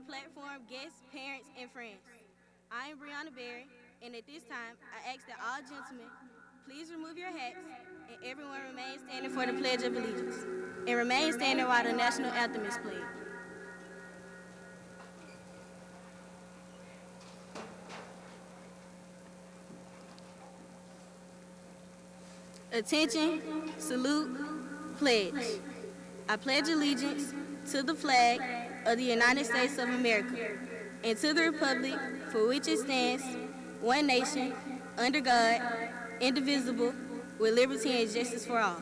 platform guests, parents, and friends. I am Brianna Berry, and at this time, I ask that all gentlemen please remove your hats and everyone remain standing for the Pledge of Allegiance. And remain standing while the national anthem is played. Attention, salute, pledge. I pledge allegiance to the flag of the United States of America and to the republic for which it stands, one nation, under God, indivisible, with liberty and justice for all.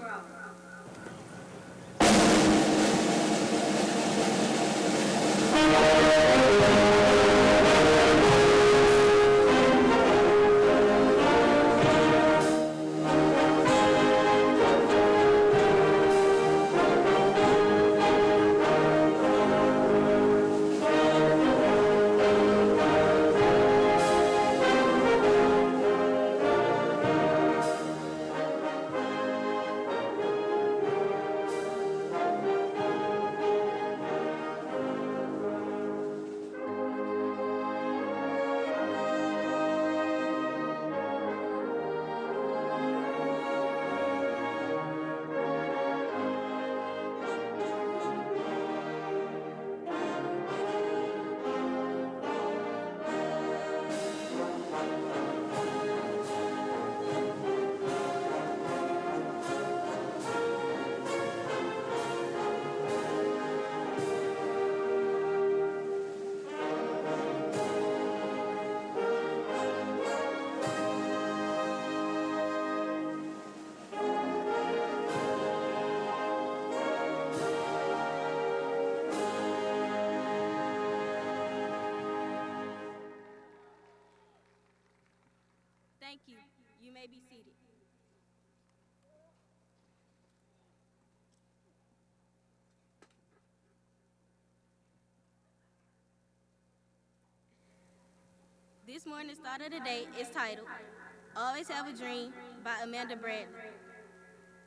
Thank you. You may be seated. This morning's thought of the day is titled, Always Have a Dream by Amanda Bradley.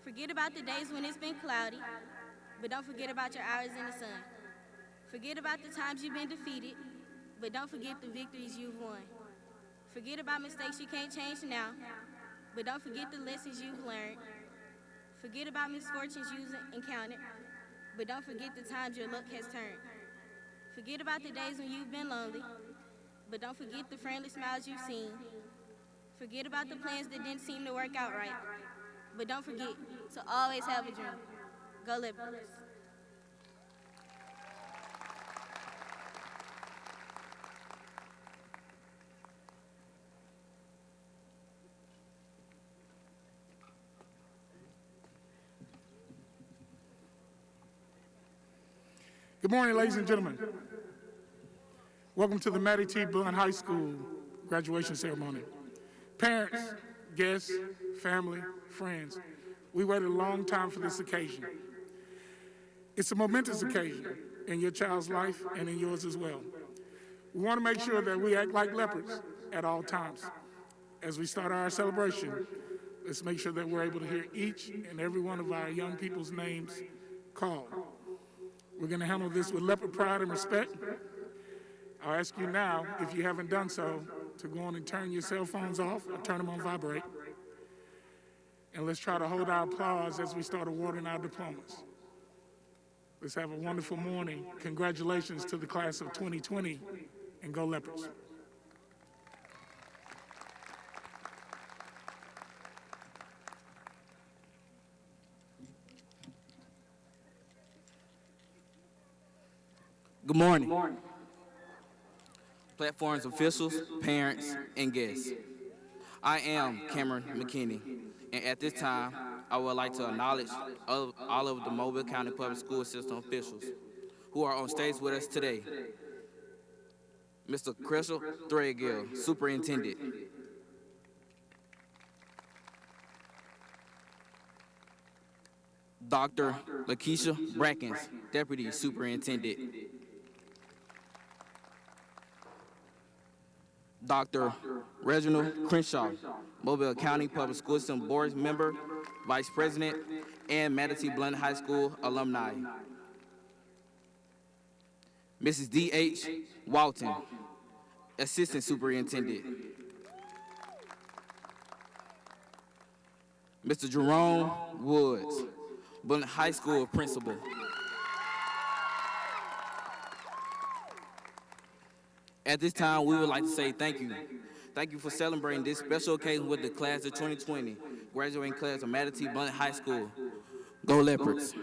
Forget about the days when it's been cloudy, but don't forget about your hours in the sun. Forget about the times you've been defeated, but don't forget the victories you've won. Forget about mistakes you can't change now, but don't forget the lessons you've learned. Forget about misfortunes you've encountered, but don't forget the times your luck has turned. Forget about the days when you've been lonely, but don't forget the friendly smiles you've seen. Forget about the plans that didn't seem to work out right, but don't forget to always have a dream. Go Liberals. Good morning, ladies and gentlemen. Welcome to the Mattie T. Blount High School graduation ceremony. Parents, guests, family, friends, we waited a long time for this occasion. It's a momentous occasion in your child's life and in yours as well. We want to make sure that we act like leopards at all times. As we start our celebration, let's make sure that we're able to hear each and every one of our young people's names called. We're going to handle this with leopard pride and respect. I'll ask you now, if you haven't done so, to go on and turn your cell phones off or turn them on vibrate. And let's try to hold our applause as we start awarding our diplomas. Let's have a wonderful morning. Congratulations to the class of 2020, and go Leopards. Good morning. Platform's officials, parents, and guests. I am Cameron McKinney, and at this time, I would like to acknowledge all of the Mobile County Public School System officials who are on stage with us today. Mr. Crystal Threadgill, Superintendent. Dr. Lakeisha Brackens, Deputy Superintendent. Dr. Reginald Crenshaw, Mobile County Public School System Board Member, Vice President, and Mattie T. Blount High School alumni. Mrs. D.H. Walton, Assistant Superintendent. Mr. Jerome Woods, Blount High School Principal. At this time, we would like to say thank you. Thank you for celebrating this special occasion with the class of 2020, graduating class of Mattie Blount High School. Go Leopards.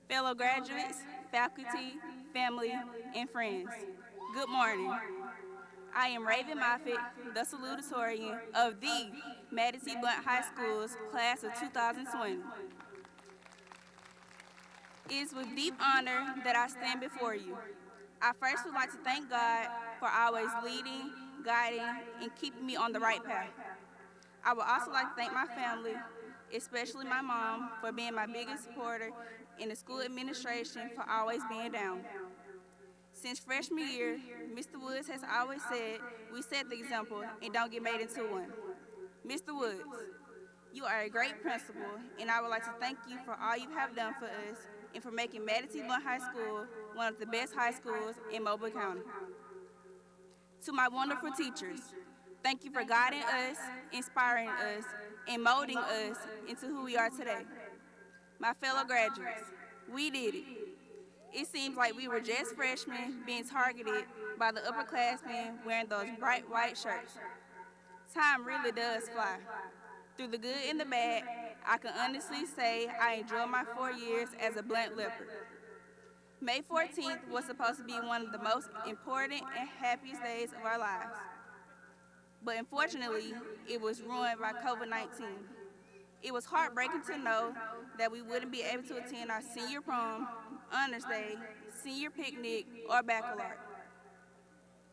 Fellow graduates, faculty, family, and friends, good morning. I am Raven Moffitt, the Salutatorian of the Mattie Blount High School's class of 2020. It is with deep honor that I stand before you. I first would like to thank God for always leading, guiding, and keeping me on the right path. I would also like to thank my family, especially my mom, for being my biggest supporter, and the school administration for always being down. Since freshman year, Mr. Woods has always said, we set the example and don't get made into one. Mr. Woods, you are a great principal, and I would like to thank you for all you have done for us and for making Mattie Blount High School one of the best high schools in Mobile County. To my wonderful teachers, thank you for guiding us, inspiring us, and molding us into who we are today. My fellow graduates, we did it. It seems like we were just freshmen being targeted by the upperclassmen wearing those bright white shirts. Time really does fly. Through the good and the bad, I can honestly say I enjoyed my 4 years as a Blount Leopard. May 14th was supposed to be one of the most important and happiest days of our lives. But unfortunately, it was ruined by COVID-19. It was heartbreaking to know that we wouldn't be able to attend our senior prom, honors day, senior picnic, or baccalaureate.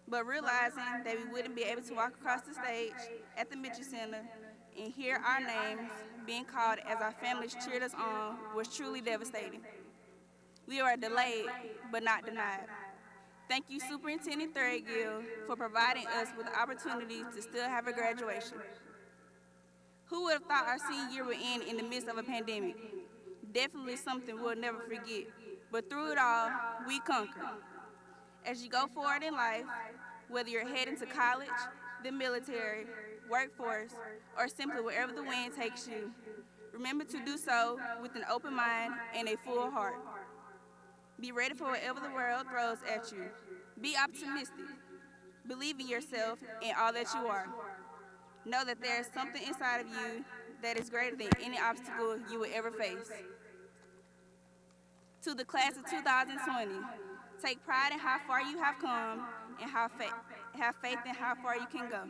But realizing that we wouldn't be able to walk across the stage at the Mitchell Center and hear our names being called as our families cheered us on was truly devastating. We are delayed, but not denied. Thank you, Superintendent Threadgill, for providing us with the opportunity to still have a graduation. Who would have thought our senior year would end in the midst of a pandemic? Definitely something we'll never forget. But through it all, we conquered. As you go forward in life, whether you're heading to college, the military, workforce, or simply wherever the wind takes you, remember to do so with an open mind and a full heart. Be ready for whatever the world throws at you. Be optimistic. Believe in yourself and all that you are. Know that there is something inside of you that is greater than any obstacle you will ever face. To the class of 2020, take pride in how far you have come and have faith in how far you can go.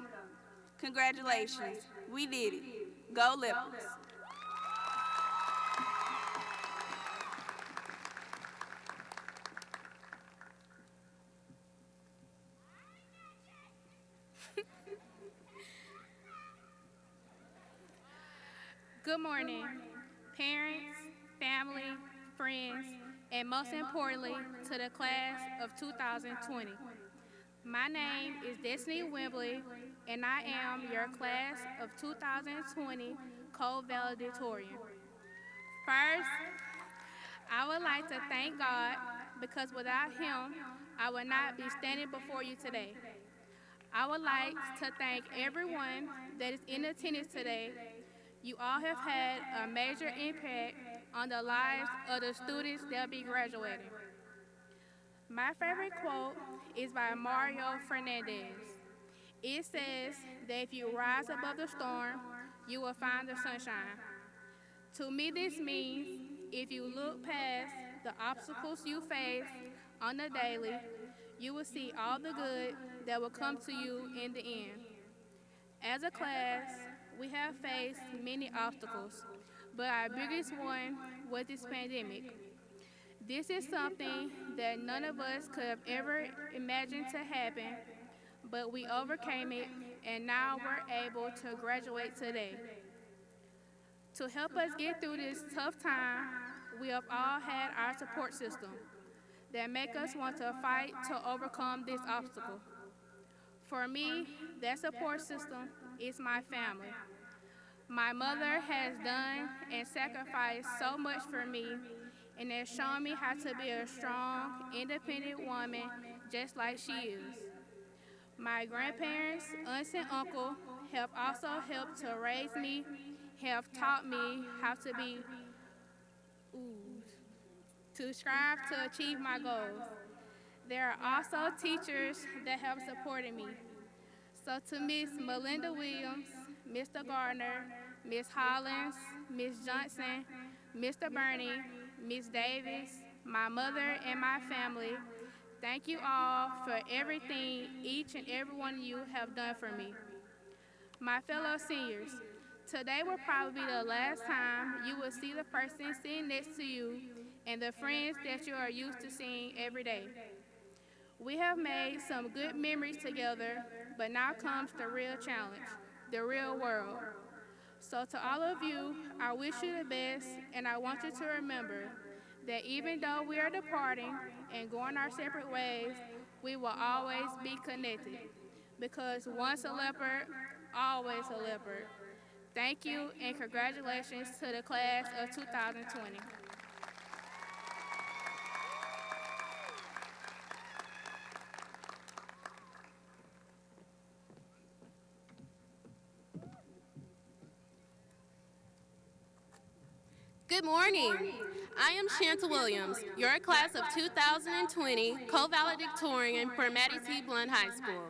Congratulations, we did it. Go Leopards. Good morning, parents, family, friends, and most importantly, to the class of 2020. My name is Destiny Wembley, and I am your class of 2020 co-valedictorian. First, I would like to thank God because without Him, I would not be standing before you today. I would like to thank everyone that is in attendance today. You all have had a major impact on the lives of the students that will be graduating. My favorite quote is by Mario Fernandez. It says that if you rise above the storm, you will find the sunshine. To me, this means if you look past the obstacles you face on the daily, you will see all the good that will come to you in the end. As a class, we have faced many obstacles, but our biggest one was this pandemic. This is something that none of us could have ever imagined to happen, but we overcame it, and now we're able to graduate today. To help us get through this tough time, we have all had our support system. that make us want to fight to overcome this obstacle. For me, that support system is my family. My mother has done and sacrificed so much for me and has shown me how to be a strong, independent woman just like she is. My grandparents, aunts, and uncle have also helped to raise me, have taught me how to be, to strive to achieve my goals. There are also teachers that have supported me. So to Miss Melinda Williams, Mr. Gardner, Miss Hollins, Miss Johnson, Mr. Burney, Miss Davis, my mother and my family, thank you all for everything each and every one of you have done for me. My fellow seniors, today will probably be the last time you will see the person sitting next to you and the friends that you are used to seeing every day. We have made some good memories together, but now comes the real challenge, the real world. So to all of you, I wish you the best, and I want you to remember that even though we are departing and going our separate ways, we will always be connected. Because once a leopard, always a leopard. Thank you, and congratulations to the class of 2020. Good morning. I am Shanta Williams, your class of 2020 co-valedictorian for Mattie T. Blount High School.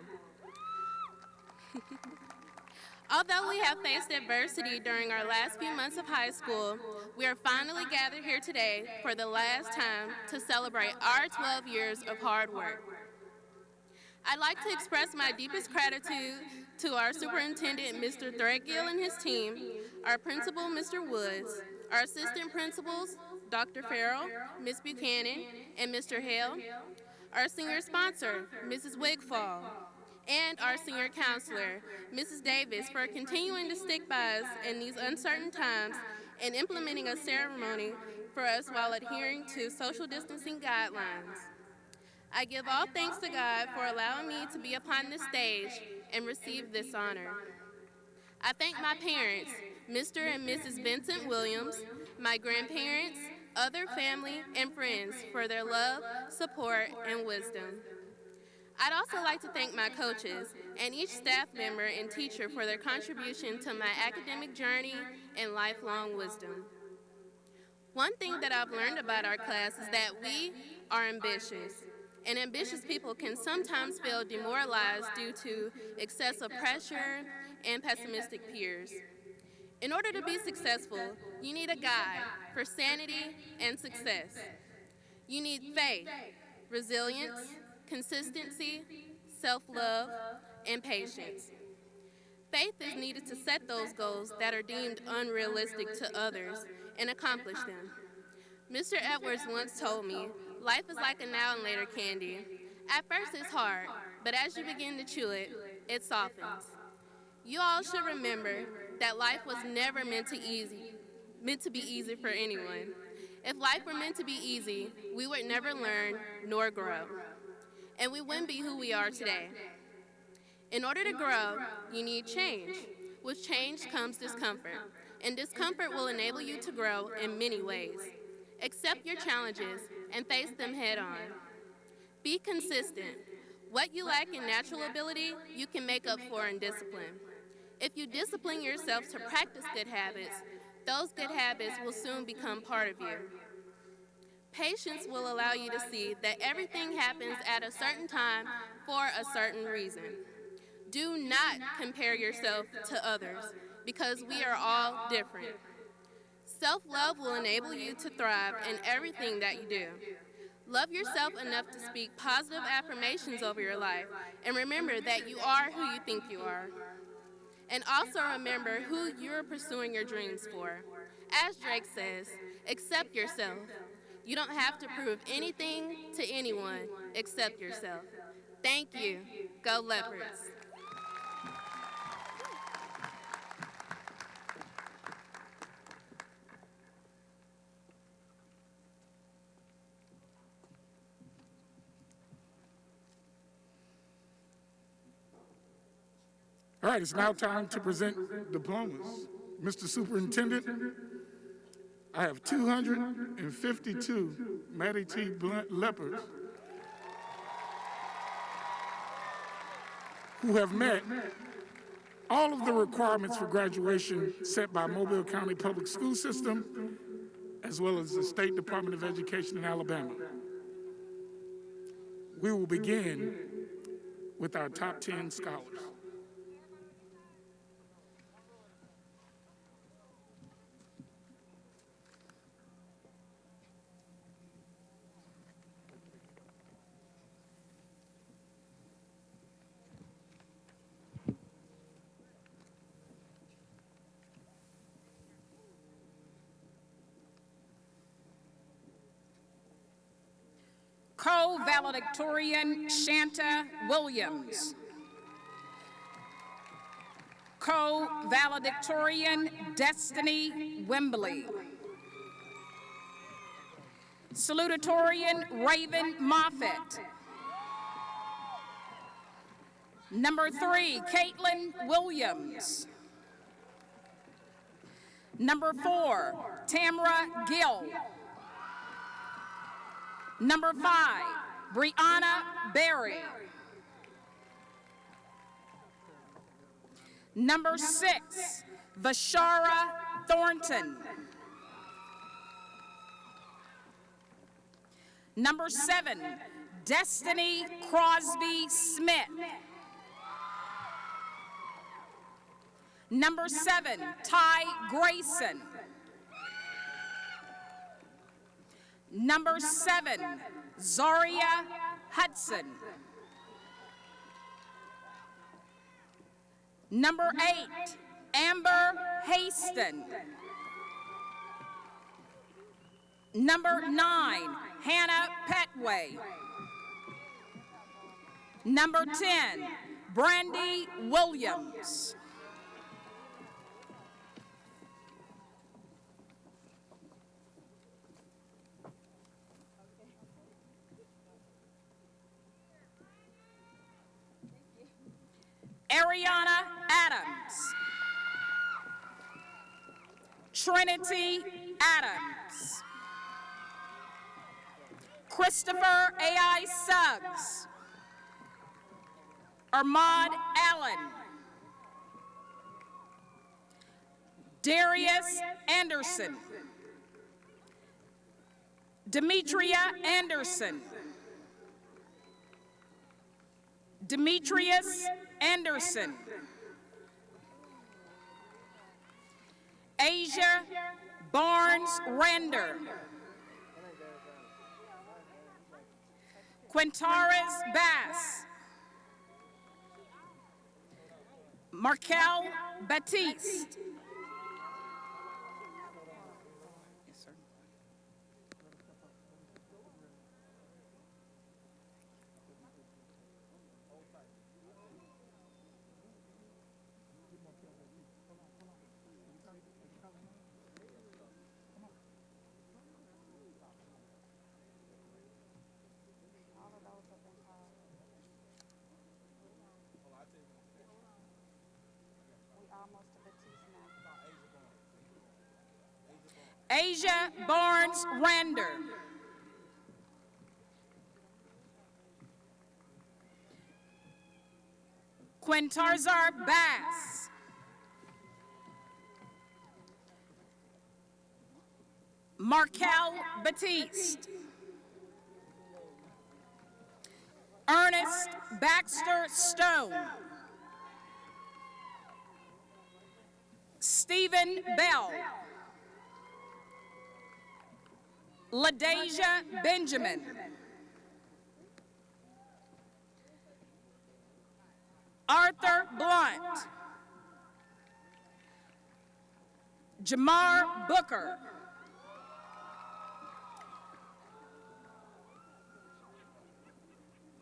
Although we have faced adversity during our last few months of high school, we are finally gathered here today for the last time to celebrate our 12 years of hard work. I'd like to express my deepest gratitude to our superintendent, Mr. Threadgill, and his team, our principal, Mr. Woods, our assistant principals, Dr. Farrell, Ms. Buchanan, and Mr. Hale, our senior sponsor, Mrs. Wigfall, and our senior counselor, Mrs. Davis, for continuing to stick by us in these uncertain times and implementing a ceremony for us while adhering to social distancing guidelines. I give all thanks to God for allowing me to be upon this stage and receive this honor. I thank my parents, Mr. and Mrs. Vincent Williams, my grandparents, other family, and friends for their love, support, and wisdom. I'd also like to thank my coaches and each staff member and teacher for their contribution to my academic journey and lifelong wisdom. One thing that I've learned about our class is that we are ambitious, and ambitious people can sometimes feel demoralized due to excessive pressure and pessimistic peers. In order to be successful, you need a guide for sanity and success. You need faith, resilience, consistency, self-love, and patience. Faith is needed to set those goals that are deemed unrealistic to others and accomplish them. Mr. Edwards once told me, life is like a now and later candy. At first it's hard, but as you begin to chew it, it softens. You all should remember that life was never meant to be easy for anyone. If life were meant to be easy, we would never learn nor grow, and we wouldn't be who we are today. In order to grow, you need change. With change comes discomfort, and discomfort will enable you to grow in many ways. Accept your challenges and face them head on. Be consistent. What you lack in natural ability, you can make up for in discipline. If you discipline yourself to practice good habits, those good habits will soon become part of you. Patience will allow you to see that everything happens at a certain time for a certain reason. Do not compare yourself to others, because we are all different. Self-love will enable you to thrive in everything that you do. Love yourself enough to speak positive affirmations over your life, and remember that you are who you think you are. And also remember who you're pursuing your dreams for. As Drake says, accept yourself. You don't have to prove anything to anyone except yourself. Thank you. Go Leopards. All right, it's now time to present diplomas. Mr. Superintendent, I have 252 Mattie T. Blount lepers who have met all of the requirements for graduation set by Mobile County Public School System, as well as the State Department of Education in Alabama. We will begin with our top 10 scholars. Co-Valedictorian Shanta Williams. Co-Valedictorian Destiny Wembley. Salutatorian Raven Moffett. Number 3, Caitlin Williams. Number 4, Tamra Gill. Number 5, Brianna Berry. Number 6, Vashara Thornton. Number 7, Destiny Crosby Smith. Number 7, Ty Grayson. Number 7, Zaria Hudson. Number 8, Amber Haston. Number 9, Hannah Petway. Number 10, Brandy Williams. Ariana Adams. Trinity Adams. Christopher A.I. Suggs. Armand Allen. Darius Anderson. Demetria Anderson. Demetrius Anderson. Asia Barnes Render. Quintaris Bass. Markel Batiste. Yes, sir. Asia Barnes Render. Quintarzar Bass. Markel Batiste. Ernest Baxter Stone. Stephen Bell. LaDasia Benjamin. Arthur Blount. Jamar Booker.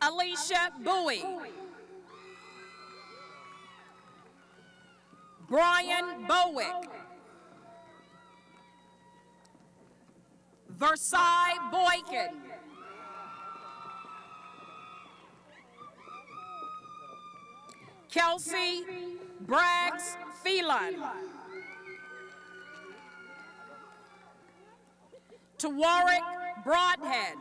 Alicia Bowie. Brian Bowick. Versailles Boykin. Kelsey Braggs Phelan. To Warwick Broadhead.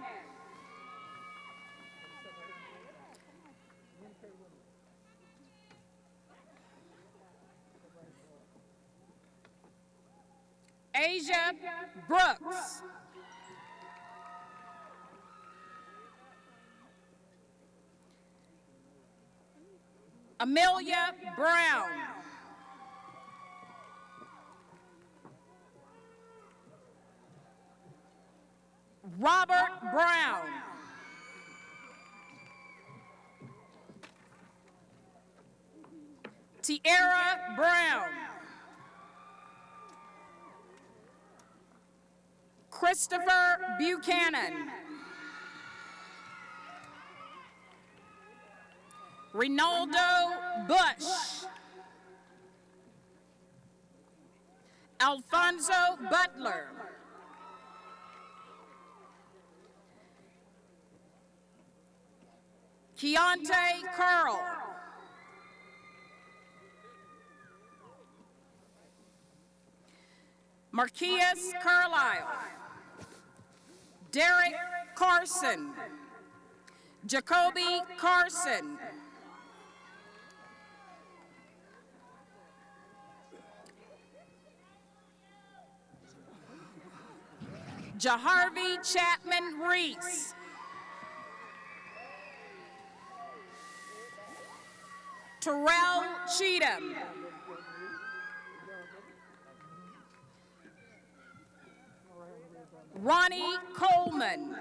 Asia Brooks. Amelia Brown. Robert Brown. Tierra Brown. Christopher Buchanan. Rinaldo Bush. Alfonso Butler. Keontae Curl. Marquise Carlisle. Derek Carson. Jacoby Carson. Jaharvey Chapman Reese. Terrell Cheatham. Ronnie Coleman.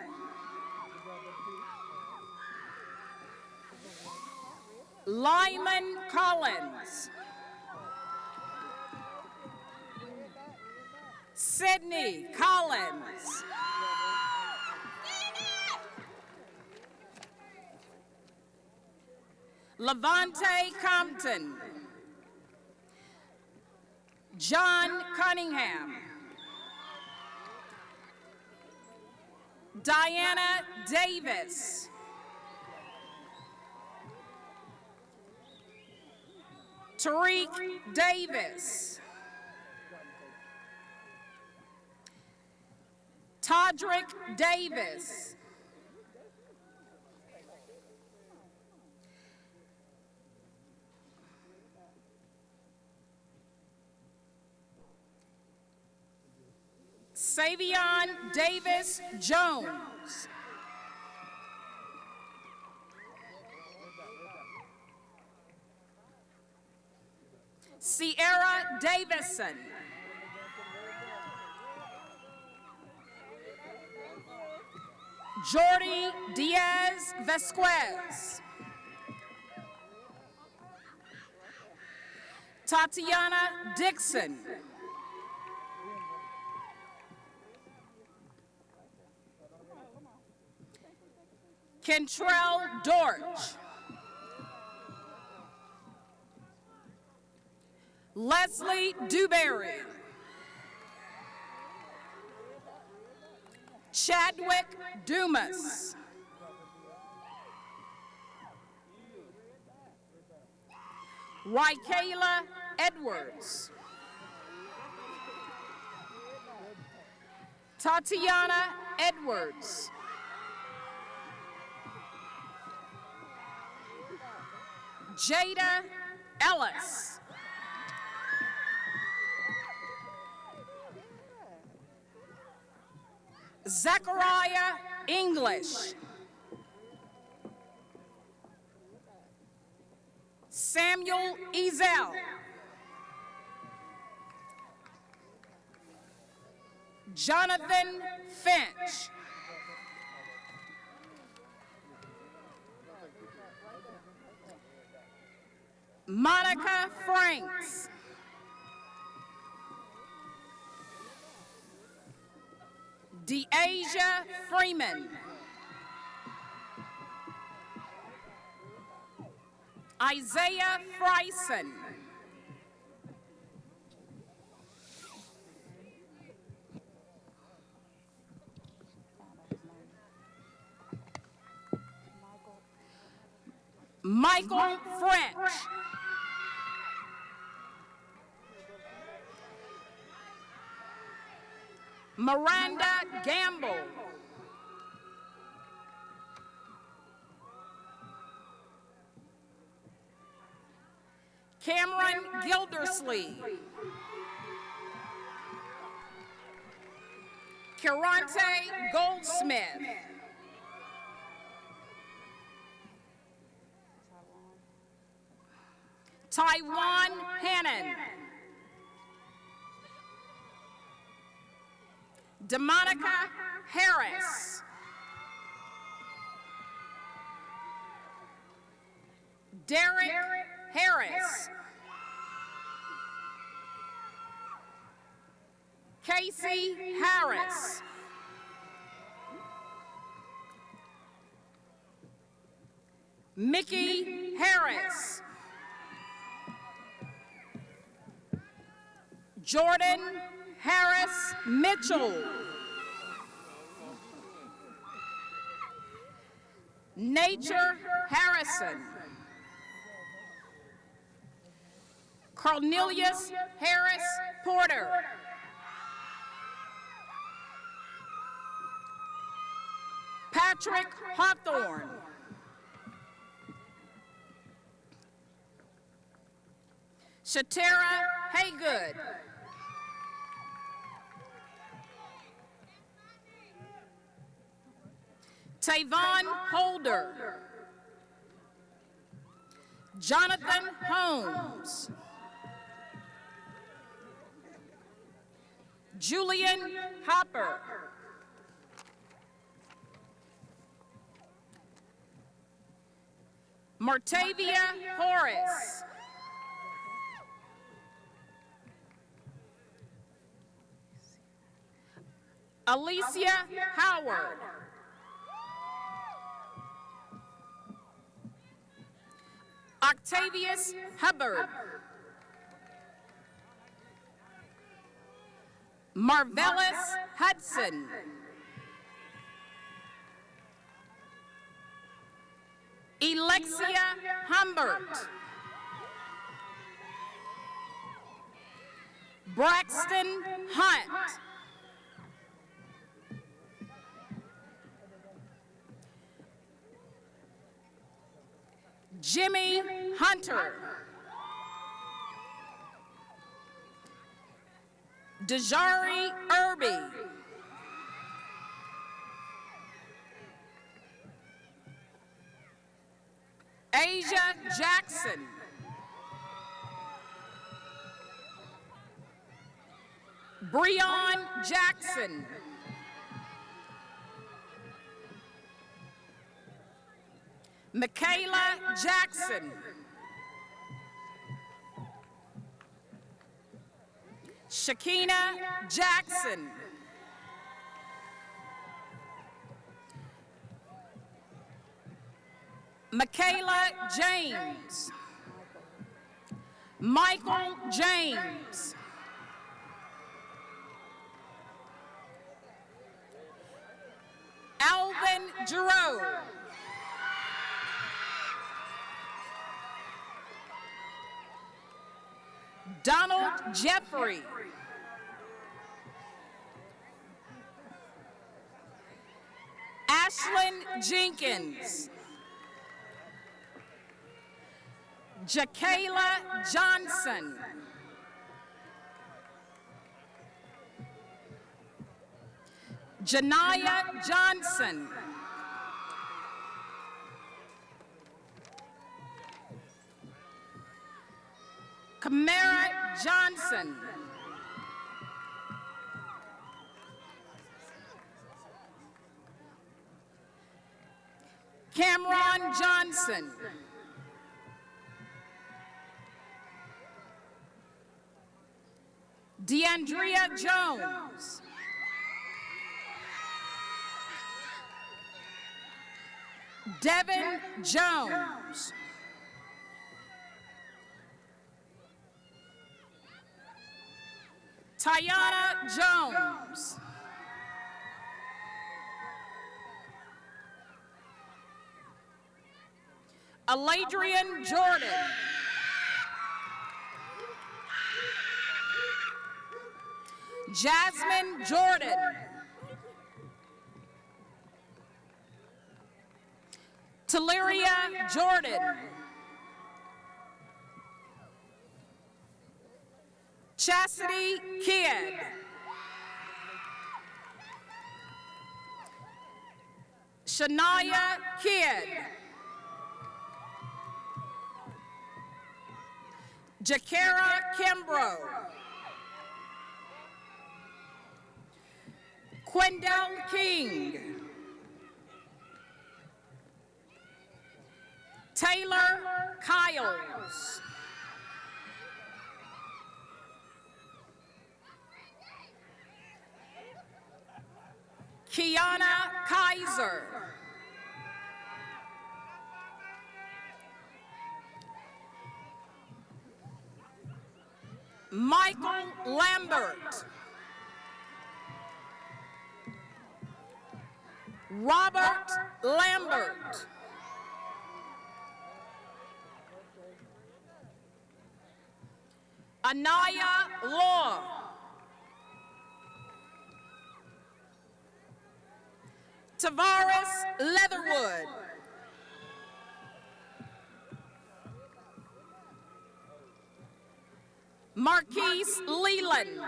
Lyman Collins. Sydney Collins. Levante Compton. John Cunningham. Diana Davis. Tariq Davis. Todrick Davis. Savion Davis Jones. Sierra Davison. Jordy Diaz Vasquez. Tatiana Dixon. Kentrell Dortch. Leslie Dewberry. Chadwick Dumas. Rykayla Edwards. Tatiana Edwards. Jada Ellis. Zachariah English. Samuel Ezel. Jonathan Finch. Monica Franks. Deasia Freeman. Isaiah Fryson. Michael French. Miranda Gamble. Cameron Gildersleeve. Kirante Goldsmith. Taiwan Hannon. DeMonica Harris. Derek Harris. Casey Harris. Mickey Harris. Jordan Harris Mitchell. Nature Harrison. Cornelius Harris Porter. Patrick Hawthorne. Shatera Haygood. Tavon Holder. Jonathan Holmes. Julian Hopper. Martavia Horace. Alicia Howard. Octavius Hubbard. Marvelous Hudson. Alexia Humbert. Braxton Hunt. Jimmy Hunter. Dejari Irby. Asia Jackson. Breon Jackson. Michaela Jackson. Shakina Jackson. Michaela James. Michael James. Alvin Giroux. Donald Jeffrey. Ashlyn Jenkins. Jakayla Johnson. Janaya Johnson. Kamara Johnson. Cameron Johnson. DeAndrea Jones. Devin Jones. Tiana Jones. Aladrian Jordan. Jasmine Jordan. Teleria Jordan. Chastity Kidd. Shania Kidd. Jakara Kimbrough. Quindell King. Taylor Kyles. Kiana Kaiser. Michael Lambert. Robert Lambert. Anaya Law. Tavares Leatherwood. Marquise Leland.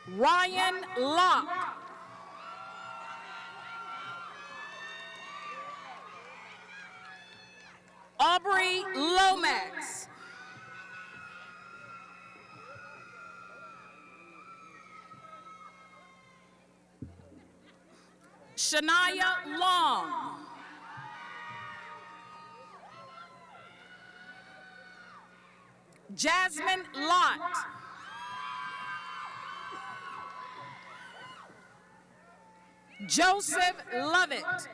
Ryan Locke. Aubrey Lomax. Shania Long. Jasmine Lott. Joseph Lovett.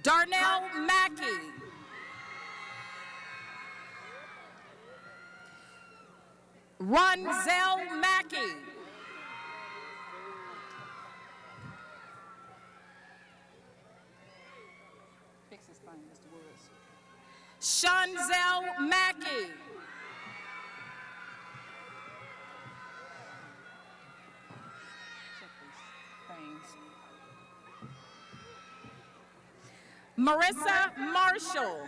Darnell Mackey. Ronzel Mackey. Fix this thing, Mr. Woods. Shanzel Mackey. Check these things. Marissa Marshall.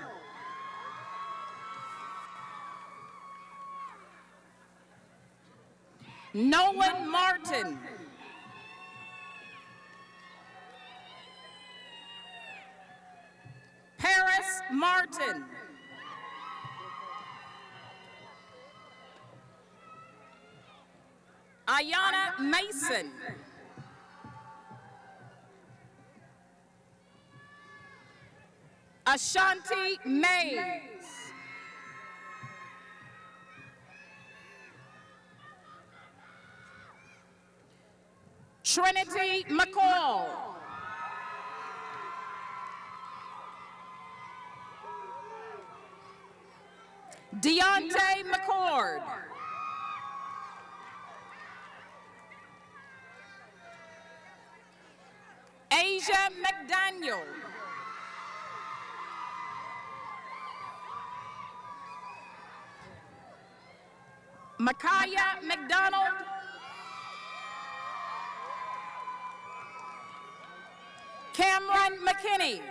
Nolan Martin. Paris Martin. Ayana Mason. Ashanti Mays. Trinity McCall. Deontay McCord. Asia McDaniel. Micaiah McDonald. Cameron McKinney.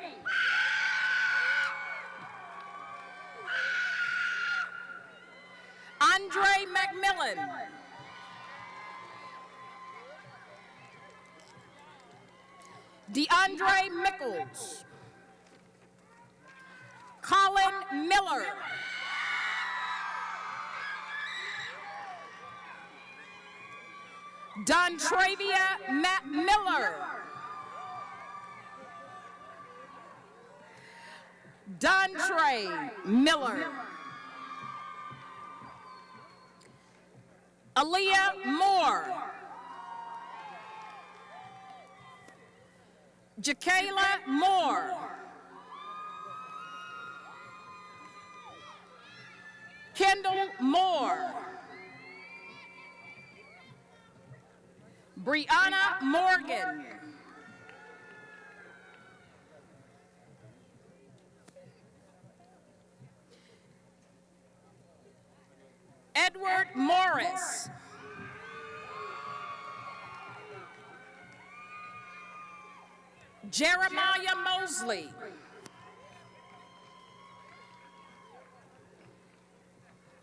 Andre McMillan. DeAndre Mickles. Colin Miller. Dontravia Matt Miller. Dontre Miller. Aaliyah Moore. Jakayla Moore. Kendall Moore. Brianna Morgan. Edward Morris. Jeremiah Mosley.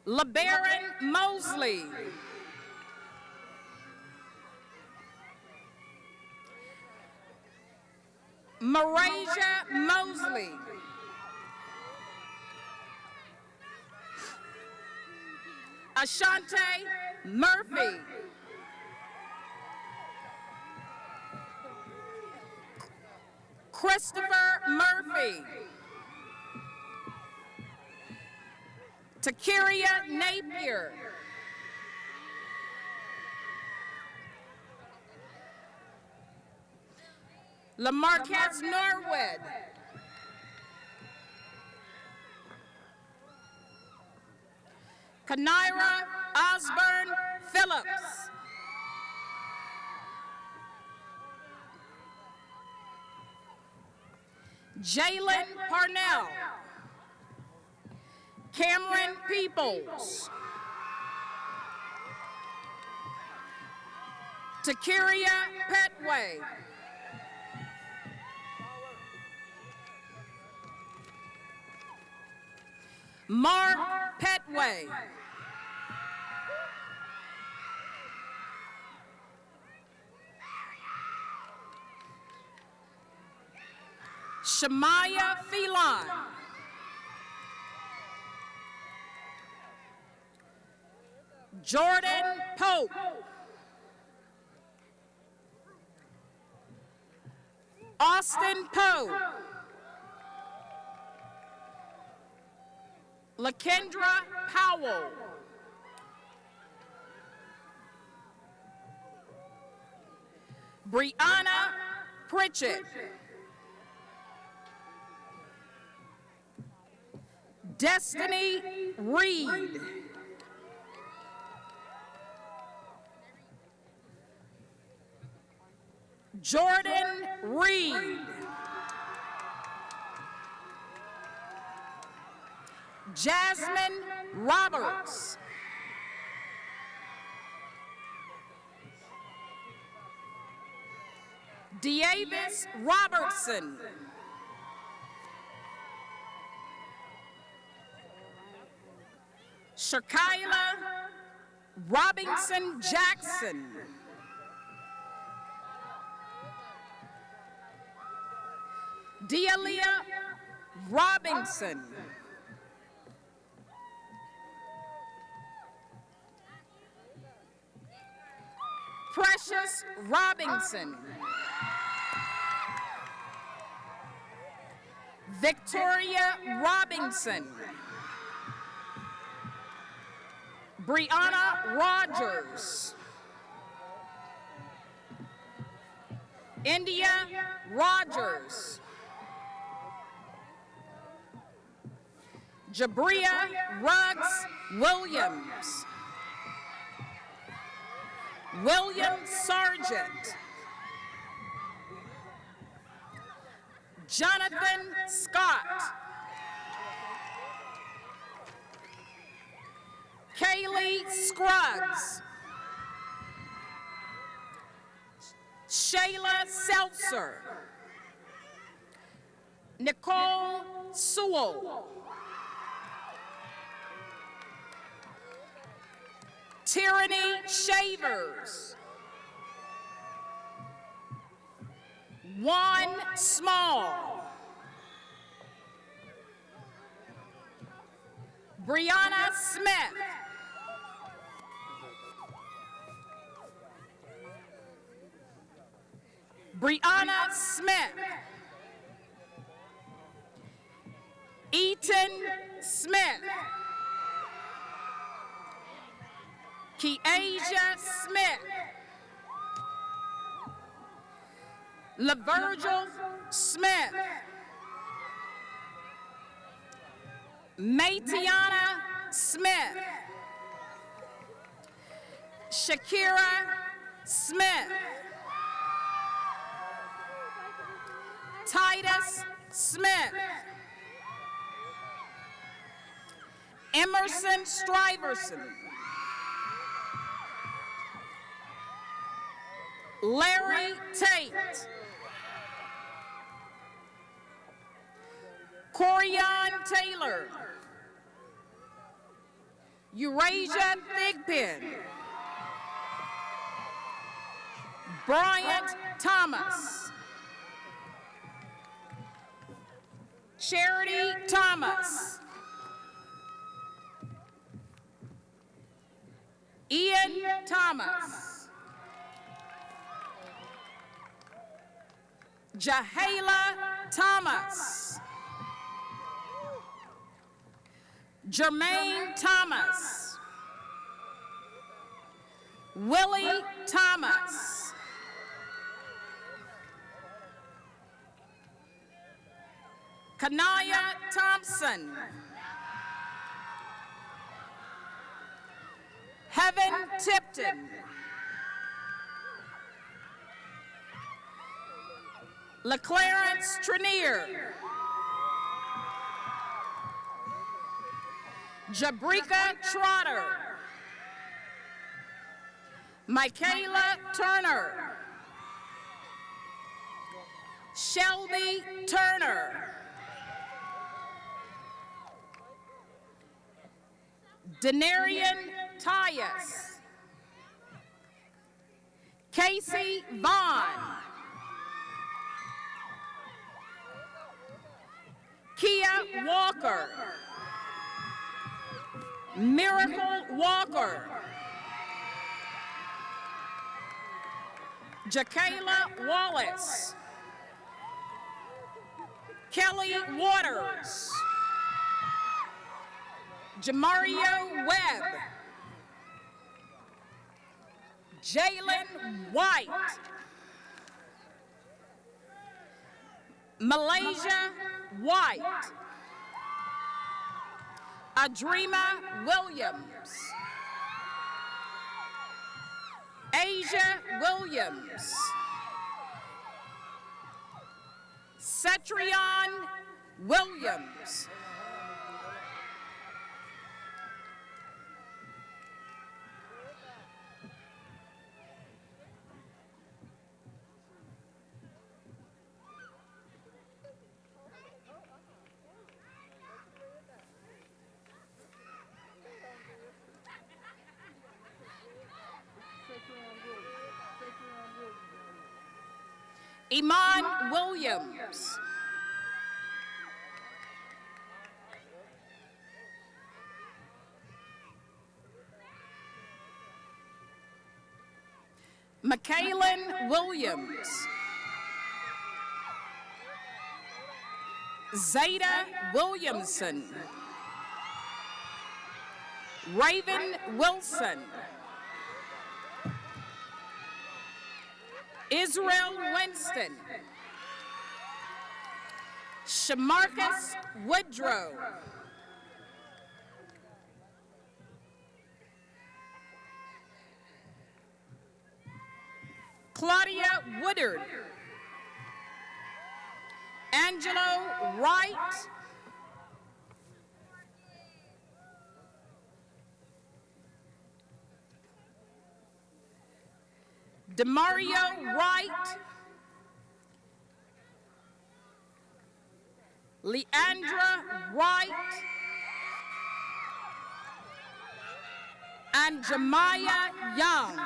LeBaron Mosley. Marasia Mosley. Ashante Murphy. Christopher Murphy. Takiria Napier. LaMarquez Norwood. Kanira Osborne Phillips. Jalen Parnell. Cameron Peoples. Takiria Petway. Mark Petway. Shemaya Phelan. Jordan Pope. Austin Poe. Lakendra Powell. Brianna Pritchett. Destiny Reed. Jordan Reed. Jasmine Roberts. Davis Robertson. Shakila Robinson Jackson. Dealia Robinson. Precious Robinson. Victoria Robinson. Brianna Rogers. India Rogers. Jabria Ruggs Williams. William Sargent. Jonathan Scott. Kaylee Scruggs. Shayla Seltzer. Nicole Sewell. Tyranny Shavers. Juan Small. Brianna Smith. Brianna Smith. Eaton Smith. Keasia Smith. LaVirgil Smith. Matiana Smith. Shakira Smith. Titus Smith. Emerson Stuyverson. Larry Tate. Corian Taylor. Eurasia Thigpen. Bryant Thomas. Charity Thomas. Ian Thomas. Jahala Thomas. Jermaine Thomas. Willie Thomas. Kanaya Thompson. Heaven Tipton. LaClarence Trenier. Jabrika Trotter. Michaela Turner. Shelby Turner. Denarian Tyus. Casey Vaughn. Kia Walker. Miracle Walker. Jakayla Wallace. Kelly Waters. Jamario Webb. Jalen White. Malaysia White. Adrema Williams. Asia Williams. Cetrion Williams. Iman Williams. McKaylin Williams. Zeta Williamson. Raven Wilson. Israel Winston. Shamarcus Woodrow. Claudia Woodard. Angelo Wright. Demario Wright. Leandra Wright. And Jemiah Young.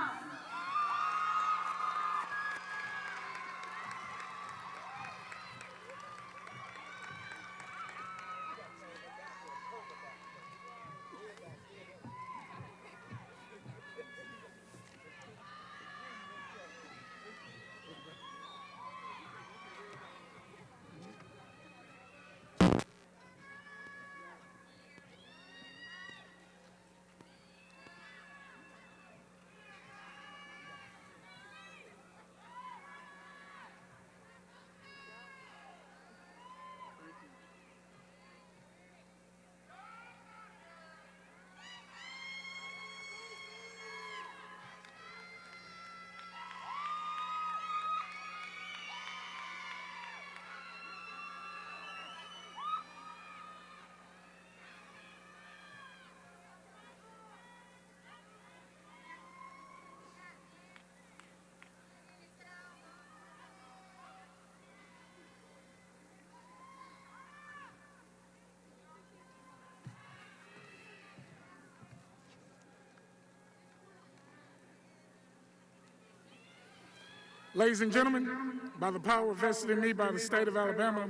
Ladies and gentlemen, by the power vested in me by the state of Alabama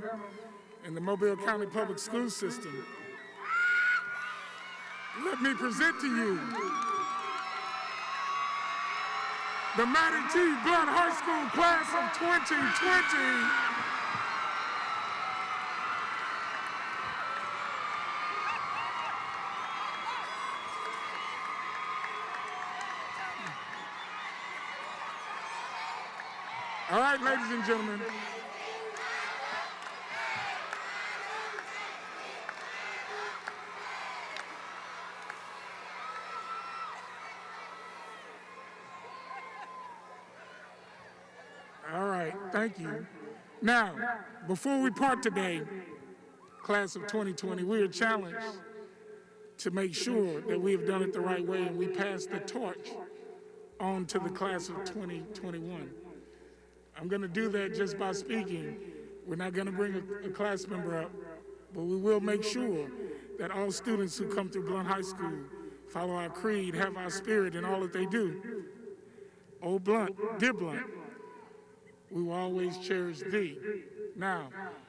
and the Mobile County Public School System, let me present to you the Mattie T. Blount High School class of 2020. All right, ladies and gentlemen. All right, thank you. Now, before we part today, class of 2020, we are challenged to make sure that we have done it the right way and we pass the torch on to the class of 2021. I'm going to do that just by speaking. We're not going to bring a class member up, but we will make sure that all students who come through Blount High School follow our creed, have our spirit in all that they do. Oh Blount, dear Blount, we will always cherish thee. Now,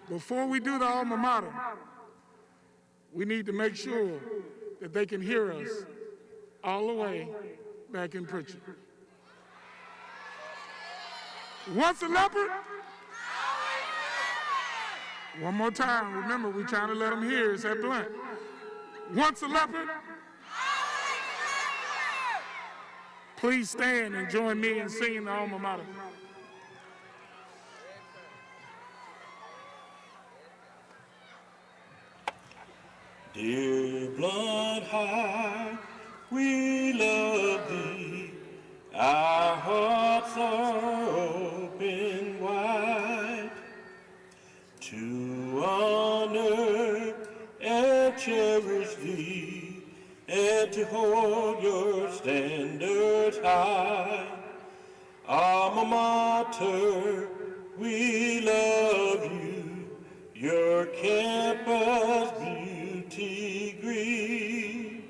before we do the alma mater, we need to make sure that they can hear us all the way back in Pritchard. Once a leopard? One more time. Remember, we're trying to let them hear us at Blount. Once a leopard? Please stand and join me in singing the alma mater. Dear Blount High, we love thee. Our hearts are open wide to honor and cherish thee and to hold your standards high. Alma mater, we love you, your campus beauty green.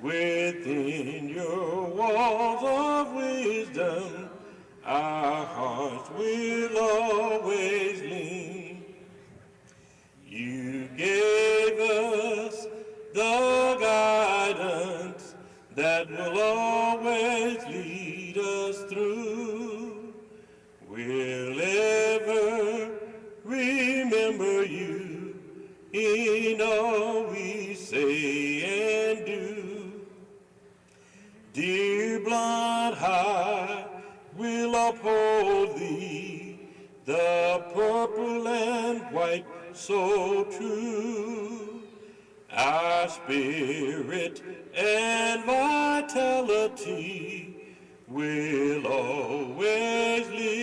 Within your walls of wisdom, our hearts will always lean. You gave us the guidance that will always lead us through. We'll ever remember you in all we say and do. Dear Blount High, we'll uphold thee, the purple and white so true. Our spirit and vitality will always live